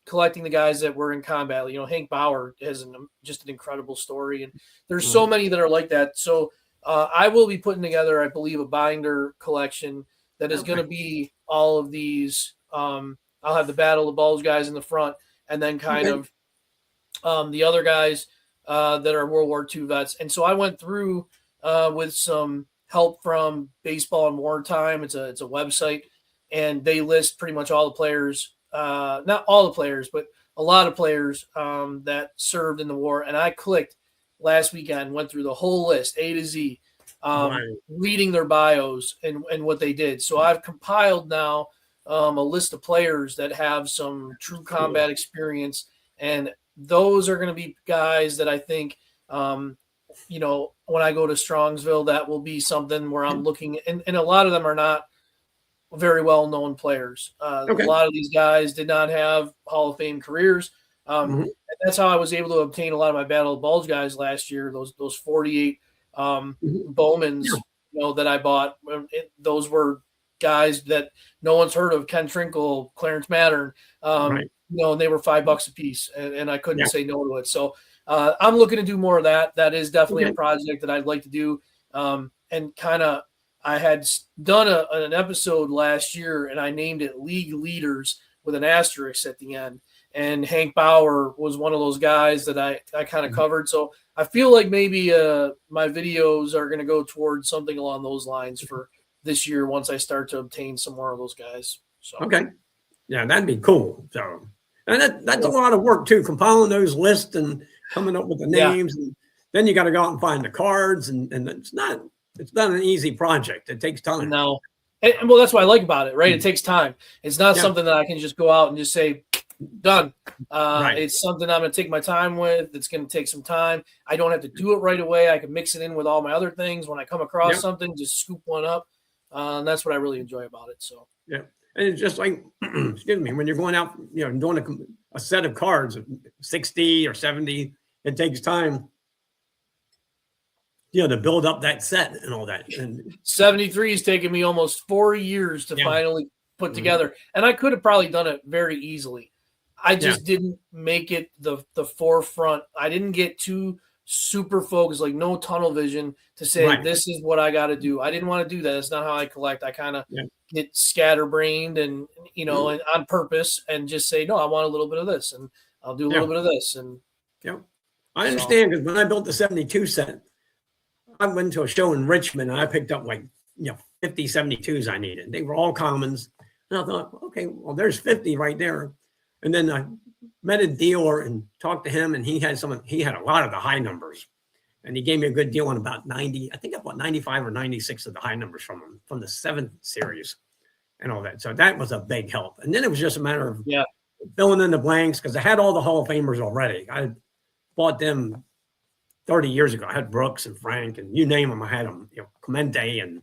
collecting the guys that were in combat. Hank Bauer has just an incredible story, and there's so many that are like that. So I will be putting together, I believe, a binder collection that is going to be all of these. I'll have the Battle of the Bulge guys in the front, and then kind of the other guys that are World War II vets. And so I went through with some help from Baseball in Wartime. It's a website, and they list pretty much all the players, not all the players, but a lot of players that served in the war. And I clicked last weekend, went through the whole list, A to Z, reading their bios and what they did. So I've compiled now a list of players that have some true combat experience, and those are going to be guys that I think, when I go to Strongsville, that will be something where I'm looking, and a lot of them are not very well-known players. A lot of these guys did not have Hall of Fame careers. And that's how I was able to obtain a lot of my Battle of the Bulge guys last year. Those 48 Bowmans, that I bought. Those were guys that no one's heard of: Ken Trinkle, Clarence Mattern. And they were $5 a piece, and I couldn't say no to it. So I'm looking to do more of that. That is definitely a project that I'd like to do. And kind of, I had done an episode last year, and I named it League Leaders with an asterisk at the end. And Hank Bauer was one of those guys that I kind of covered. So I feel like maybe my videos are going to go towards something along those lines for this year once I start to obtain some more of those guys. So yeah, that'd be cool. So, and that's a lot of work too, compiling those lists and coming up with the names, and then you got to go out and find the cards, and it's not an easy project. It takes time. No, and well, that's what I like about it, right? It takes time. It's not something that I can just go out and just say done. It's something I'm going to take my time with. It's going to take some time. I don't have to do it right away. I can mix it in with all my other things. When I come across something, just scoop one up. And that's what I really enjoy about it. So and it's just like, excuse me, when you're going out, doing a set of cards, 60 or 70, it takes time, to build up that set and all that. And 73 has taken me almost 4 years to finally put together. And I could have probably done it very easily. I just didn't make it the forefront. I didn't get too super focused, like no tunnel vision to say, this is what I got to do. I didn't want to do that. That's not how I collect. I kind of get scatterbrained and, and on purpose, and just say, no, I want a little bit of this, and I'll do a little bit of this. And I understand, because when I built the 72 set, I went to a show in Richmond and I picked up 50 72s I needed. They were all commons. And I thought, okay, well, there's 50 right there. And then I met a dealer and talked to him, and he had a lot of the high numbers, and he gave me a good deal on about 90. I think I bought 95 or 96 of the high numbers from him, from the 7th series and all that. So that was a big help. And then it was just a matter of filling in the blanks, because I had all the Hall of Famers already. I bought them 30 years ago. I had Brooks and Frank, and you name them, I had them. Clemente and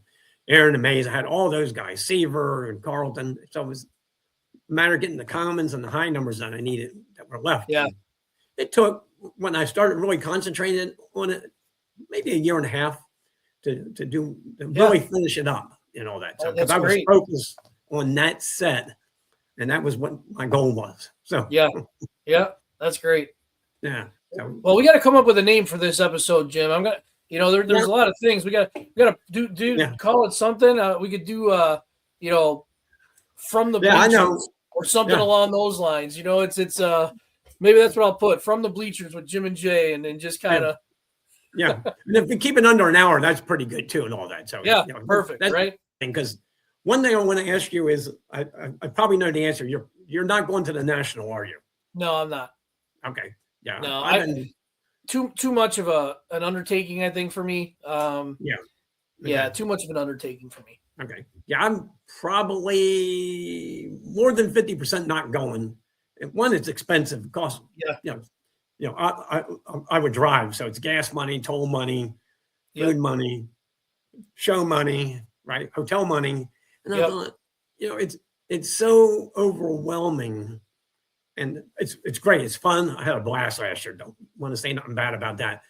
Aaron and Mays. I had all those guys, Seaver and Carlton. So it was a matter of getting the commons and the high numbers that I needed that were left. Yeah. It took, when I started really concentrating on it, maybe a year and a half to really finish it up and all that. So, because I was focused on that set, and that was what my goal was. So that's great. Yeah. So, well, we got to come up with a name for this episode, Jim. I'm gonna, there's a lot of things we got to call it something. We could do, from the Bleachers or something along those lines. It's maybe that's what I'll put, From the Bleachers with Jim and Jay, and then just kind of. And if we keep it under an hour, that's pretty good too, and all that. So perfect, right? Because one thing I want to ask you is, I probably know the answer. You're not going to the National, are you? No, I'm not. Okay. Yeah. No, too much of an undertaking, I think, for me. Too much of an undertaking for me. Okay. Yeah, I'm probably more than 50% not going. One, it's expensive. It costs. I would drive, so it's gas money, toll money, food money, show money, right? Hotel money. And I thought, it's so overwhelming. And it's great. It's fun. I had a blast last year. Don't want to say nothing bad about that.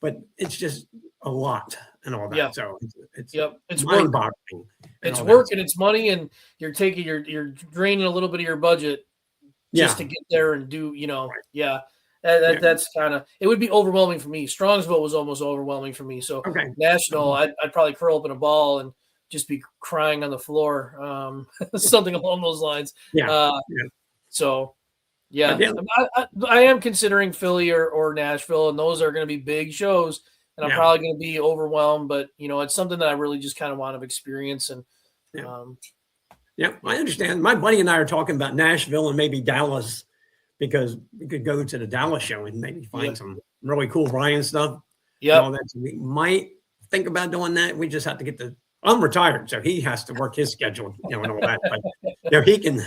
but it's just a lot and all that. Yeah. So it's It's mind work. boggling. It's work and it's money, and you're draining a little bit of your budget just to get there and do, Right. That's kind of, it would be overwhelming for me. Strongsville was almost overwhelming for me. So Okay. national, I'd probably curl up in a ball and just be crying on the floor, something along those lines. Yeah. So yeah, I am considering Philly or Nashville, and those are going to be big shows, and I'm probably going to be overwhelmed. But it's something that I really just kind of want to experience. And I understand. My buddy and I are talking about Nashville and maybe Dallas, because we could go to the Dallas show and maybe find some really cool Ryan stuff. Yeah, all that. So we might think about doing that. We just have to get I'm retired, so he has to work his schedule, and all that. But he can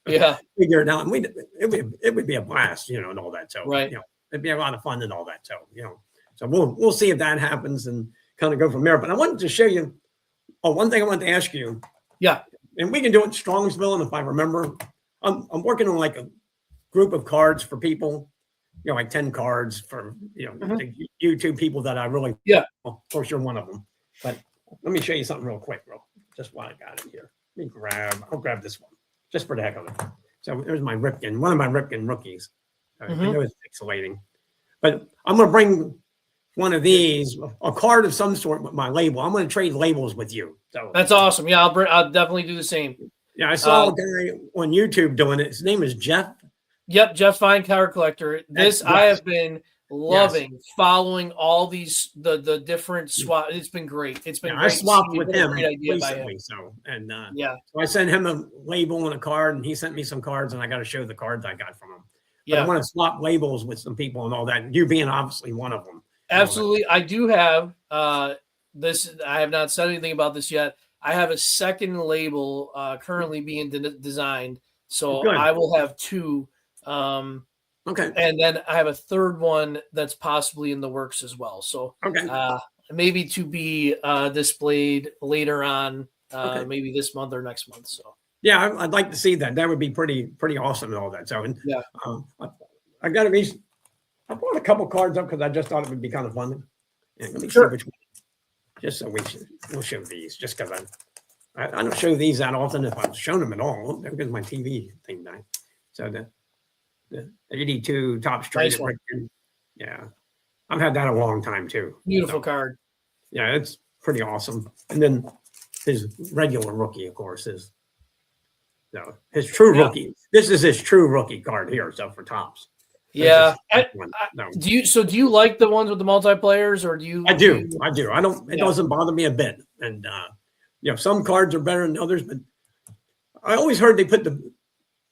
figure it out. And it would be a blast, and all that. So it'd be a lot of fun and all that. So so we'll see if that happens and kind of go from there. But I wanted to show you one thing I wanted to ask you. Yeah. And we can do it in Strongsville, and if I remember, I'm working on like a group of cards for people, like 10 cards for the YouTube people that I really Well, of course, you're one of them. But let me show you something real quick, just while I got it here. I'll grab this one just for the heck of it. So there's my Ripken, one of my Ripken rookies. I know it's pixelating, but I'm going to bring one of these, a card of some sort with my label. I'm going to trade labels with you. So that's awesome. Yeah, I'll definitely do the same. Yeah, I saw a guy on YouTube doing it. His name is Jeff. Yep, Jeff Fine, Card Collector. I have been loving following all these the different swap. It's been great. It's been great. I swapped with him recently. So so I sent him a label and a card, and he sent me some cards, and I got to show the cards I got from him. But I want to swap labels with some people and all that. You being obviously one of them. Absolutely, I do have this. I have not said anything about this yet. I have a second label currently being designed, so I will have two. Okay. And then I have a third one that's possibly in the works as well. So maybe to be displayed later on, maybe this month or next month. So yeah, I'd like to see that. That would be pretty awesome and all that. So I got to be. I brought a couple cards up because I just thought it would be kind of fun. Let me see which one. Just so we'll show these. Just because I don't show these that often. If I've shown them at all, there goes my TV thing back. So the 82 top straight. Yeah, I've had that a long time too. Beautiful card. Yeah, it's pretty awesome. And then his regular rookie, of course, is his true rookie. This is his true rookie card here. So for tops. Yeah. Do you like the ones with the multiplayers, or do you? I do. I don't. It doesn't bother me a bit. And some cards are better than others, but I always heard they put the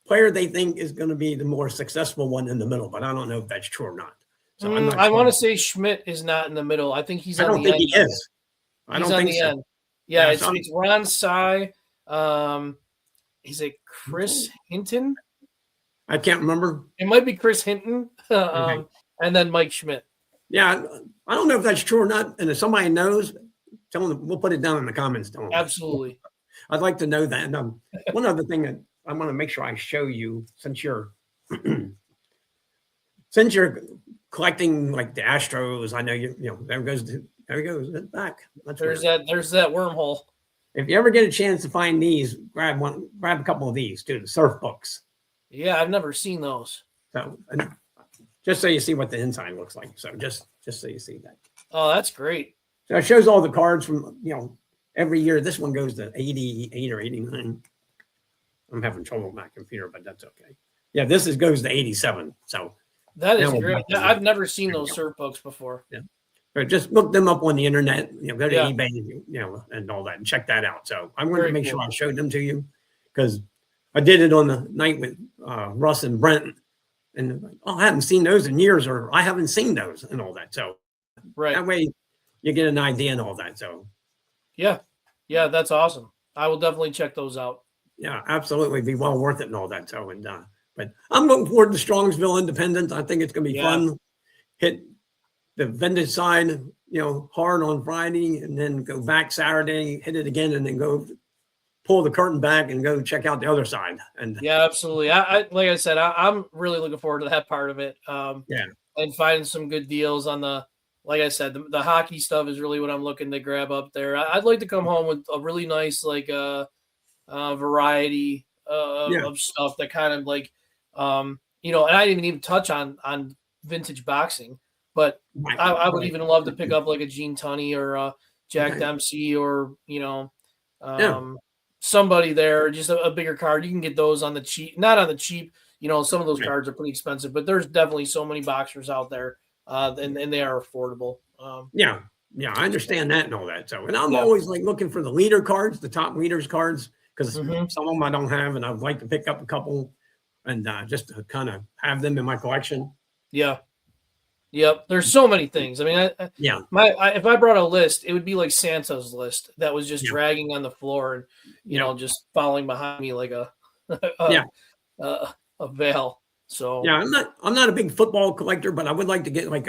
player they think is going to be the more successful one in the middle, but I don't know if that's true or not. So I'm not I want to say Schmidt is not in the middle. I think he's on the end. I don't think he is. I don't think so. End. Yeah, it's Ron Sy. Is it Chris Hinton? I can't remember. It might be Chris Hinton, and then Mike Schmidt. Yeah, I don't know if that's true or not. And if somebody knows, tell them. We'll put it down in the comments. Absolutely. I'd like to know that. And one other thing that I want to make sure I show you, since you're collecting like the Astros, I know there he goes back. There's that wormhole. If you ever get a chance to find these, grab a couple of these too, the surf books. Yeah, I've never seen those. So just so you see what the inside looks like. So just so you see that. Oh, that's great. So it shows all the cards from every year. This one goes to 88 or 89. I'm having trouble with my computer, but that's okay. Yeah, this goes to 87. So that is great. I've never seen those surf books before. Yeah. So just look them up on the internet, go to eBay, and all that, and check that out. So I'm going to make sure I showed them to you, because I did it on the night with Russ and Brent, and I haven't seen those in years, or I haven't seen those and all that. So that way you get an idea and all that. So yeah, that's awesome. I will definitely check those out. Yeah, absolutely, be well worth it and all that. So but I'm looking forward to Strongsville Independence. I think it's going to be fun. Hit the vintage side, hard on Friday, and then go back Saturday, hit it again, and then go pull the curtain back and go check out the other side. And yeah, absolutely. I like I said, I'm really looking forward to that part of it. And finding some good deals on the like I said, the hockey stuff is really what I'm looking to grab up there. I'd like to come home with a really nice variety of stuff that kind of like, and I didn't even touch on vintage boxing, but I would even love to pick up like a Gene Tunney or Jack Dempsey or somebody there, just a bigger card. You can get those on the cheap, not on the cheap. Some of those cards are pretty expensive, but there's definitely so many boxers out there, and they are affordable. Yeah, I understand that and all that. So, and I'm always like looking for the leader cards, the top leaders cards, because some of them I don't have, and I'd like to pick up a couple and just to kind of have them in my collection. Yeah. Yep. There's so many things. I mean, if I brought a list, it would be like Santa's list that was just dragging on the floor and, just falling behind me like a veil. So I'm not a big football collector, but I would like to get like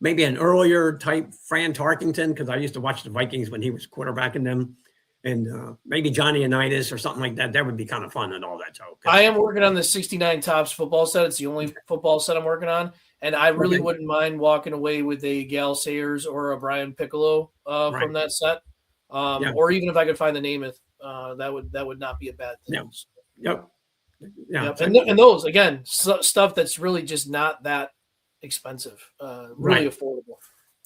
maybe an earlier type Fran Tarkington, because I used to watch the Vikings when he was quarterbacking them, and maybe Johnny Unitas or something like that. That would be kind of fun and all that. So I am working on the 69 Topps football set. It's the only football set I'm working on. And I really wouldn't mind walking away with a Gal Sayers or a Brian Piccolo from that set. Or even if I could find the Namath, that would not be a bad thing. Yep. And those, again, stuff that's really just not that expensive, really affordable.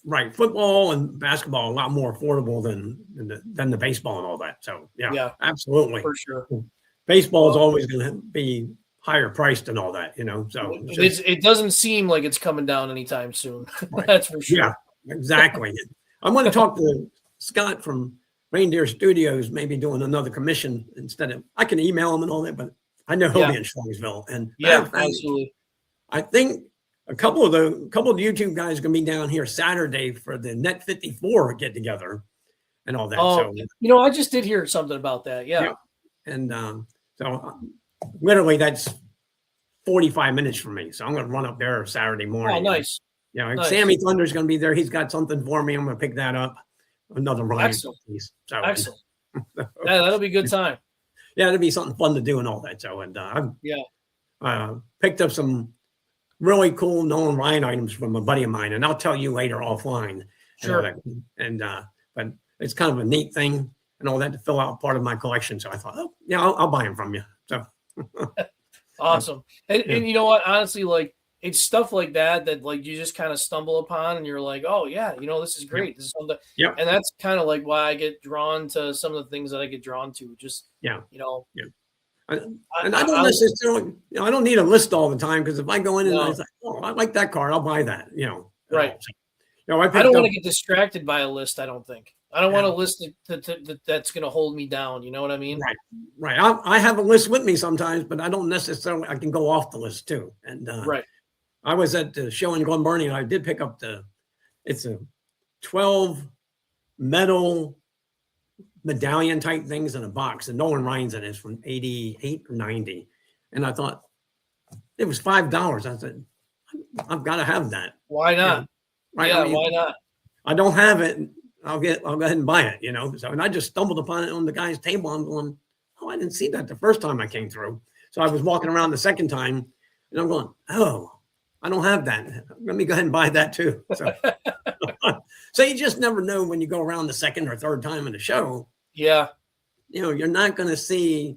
Right. Football and basketball are a lot more affordable than the baseball and all that. So, yeah, absolutely. For sure. Baseball is always going to be higher priced and all that, so it doesn't seem like it's coming down anytime soon. That's for sure. Yeah, exactly. I'm going to talk to Scott from Reindeer Studios, maybe doing another commission instead of, I can email him and all that, but I know he'll be in Strongsville. And absolutely. I think a couple of the YouTube guys are going to be down here Saturday for the Net 54 get together and all that. So I just did hear something about that. Yeah. And literally that's 45 minutes from me. So I'm going to run up there Saturday morning. Oh, nice. Nice. Sammy Thunder's going to be there. He's got something for me. I'm going to pick that up. Another Ryan piece. So, excellent. That'll be a good time. Yeah, it'll be something fun to do and all that. So, and I've picked up some really cool Nolan Ryan items from a buddy of mine, and I'll tell you later offline. Sure. But it's kind of a neat thing and all that to fill out part of my collection. So I thought, I'll buy them from you. So awesome. And you know what? Honestly, like it's stuff like that like you just kind of stumble upon and you're like, oh yeah, this is great. This is something. Yeah. And that's kind of like why I get drawn to some of the things that I get drawn to. Just And I don't necessarily, I don't need a list all the time, because if I go in and I say, I like that card, I'll buy that. Right. So, I don't want to get distracted by a list. I don't think. I don't want a list that's going to hold me down. You know what I mean? Right. I have a list with me sometimes, but I don't necessarily. I can go off the list too. And I was at the show in Glen Burnie, and I did pick up it's a 12 metal medallion type things in a box, and Nolan Ryan's in it from 88 or 90. And I thought it was $5. I said, I've got to have that. Why not? Right? Yeah, why not? I don't have it. I'll go ahead and buy it, So, and I just stumbled upon it on the guy's table. I'm going, I didn't see that the first time I came through. So I was walking around the second time, and I'm going, I don't have that. Let me go ahead and buy that too. So, so you just never know when you go around the second or third time in the show. Yeah. You're not going to see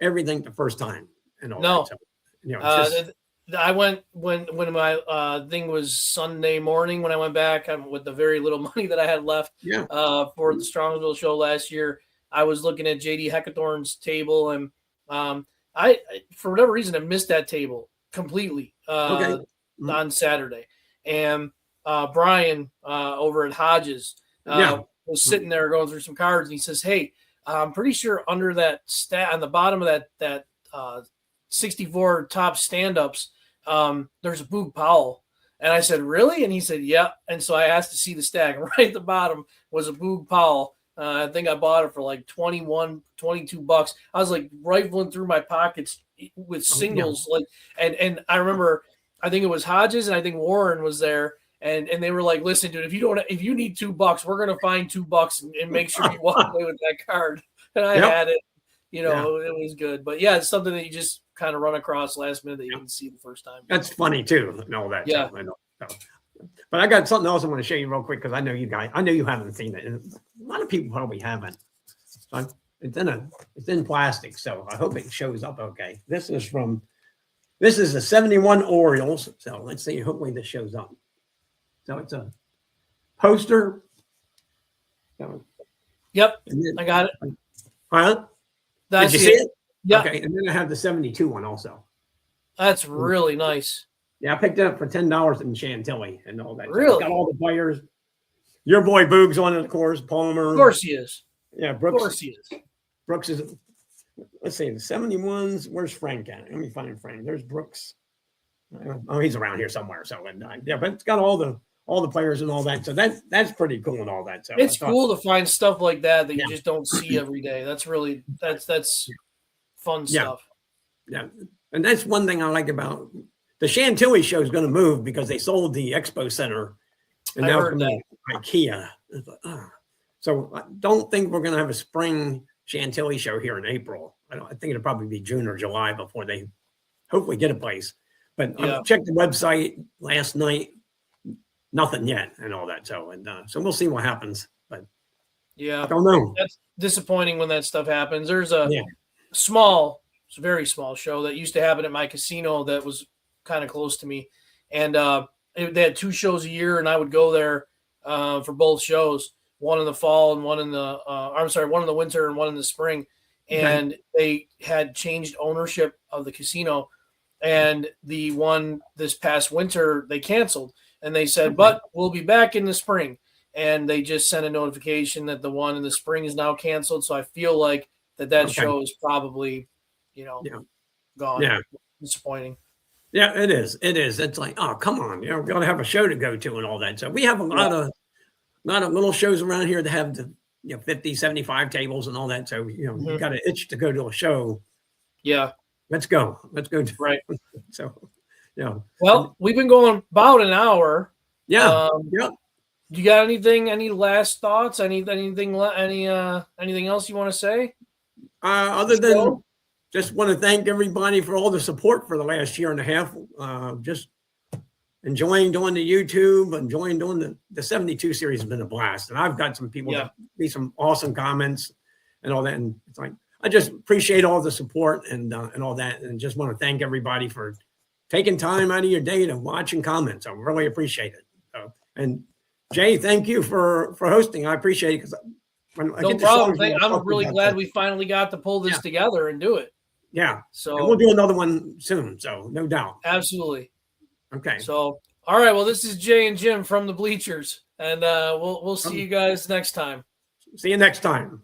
everything the first time and all that. So, I went when my thing was Sunday morning when I went back with the very little money that I had left for the Strongsville show last year. I was looking at JD Heckathorn's table, and I for whatever reason I missed that table completely on Saturday. And Brian over at Hodges was sitting there going through some cards, and he says, "Hey, I'm pretty sure under that stat on the bottom of that 64 top stand-ups, there's a Boog Powell." And I said, "Really?" And he said, "Yeah." And so I asked to see the stack. Right at the bottom was a Boog Powell. I think I bought it for like $21, $22. I was like rifling through my pockets with singles. And I remember, I think it was Hodges and I think Warren was there. And they were like, "Listen, dude, if you need $2, we're going to find $2 and make sure you walk away with that card." And I had it, it was good. But yeah, it's something that you just kind of run across last minute that you didn't see the first time. That's funny too, and all that. Yeah. I know. But I got something else I want to show you real quick because I know you haven't seen it. And a lot of people probably haven't. So it's in plastic, so I hope it shows up okay. This is a 71 Orioles. So let's see. Hopefully this shows up. So it's a poster. So, Yep, then, I got it. Huh? That's Did you see it? Yeah. Okay, and then I have the 72 one also. That's really nice. Yeah, I picked it up for $10 in Chantilly and all that. So Really? it's got all the players. Your boy Boog's on it, of course. Palmer. Of course he is. Yeah, Brooks. Of course he is. Brooks is. Let's see, the 71s. Where's Frank at? Let me find Frank. There's Brooks. Oh, he's around here somewhere. So yeah, but it's got all the players and all that. So that's pretty cool and all that. So It's cool to find stuff like that you Yeah. just don't see every day. That's really that's fun stuff. Yeah, and that's one thing I like about the Chantilly show is going to move because they sold the Expo Center and I now heard that. IKEA. It's like, So I don't think we're going to have a spring Chantilly show here in April. I think it'll probably be June or July before they hopefully get a place. But I checked the website last night, nothing yet and all that. So so we'll see what happens. But Yeah, I don't know. that's disappointing when that stuff happens. There's a it's a very small show that used to happen at my casino that was kind of close to me, and they had 2 shows a year, and I would go there for both shows, one in the fall and one in the one in the winter and one in the spring. And they had changed ownership of the casino, and the one this past winter they canceled, and they said, but we'll be back in the spring. And they just sent a notification that the one in the spring is now canceled. So I feel like that show is probably, gone. Yeah. Disappointing. Yeah, it is. It is. It's like, oh, come on. We're going to have a show to go to and all that. So we have a lot of little shows around here that have the 50, 75 tables and all that. So, you got an itch to go to a show. Yeah. Let's go. Right. So, yeah. Well, we've been going about an hour. Yeah. You got anything? Any last thoughts? Anything else you want to say? Other than just want to thank everybody for all the support for the last year and a half. Just enjoying doing the YouTube, enjoying doing the 72 series has been a blast. And I've got some people that leave some awesome comments and all that. And it's like, I just appreciate all the support and all that. And just want to thank everybody for taking time out of your day to watch and comment. So I really appreciate it. And Jay, thank you for hosting. I appreciate it because no problem. I'm really glad we finally got to pull this together and do it. Yeah. So and we'll do another one soon. So no doubt. Absolutely. Okay. So all right. Well, this is Jay and Jim from the Bleachers, and we'll see you guys next time. See you next time.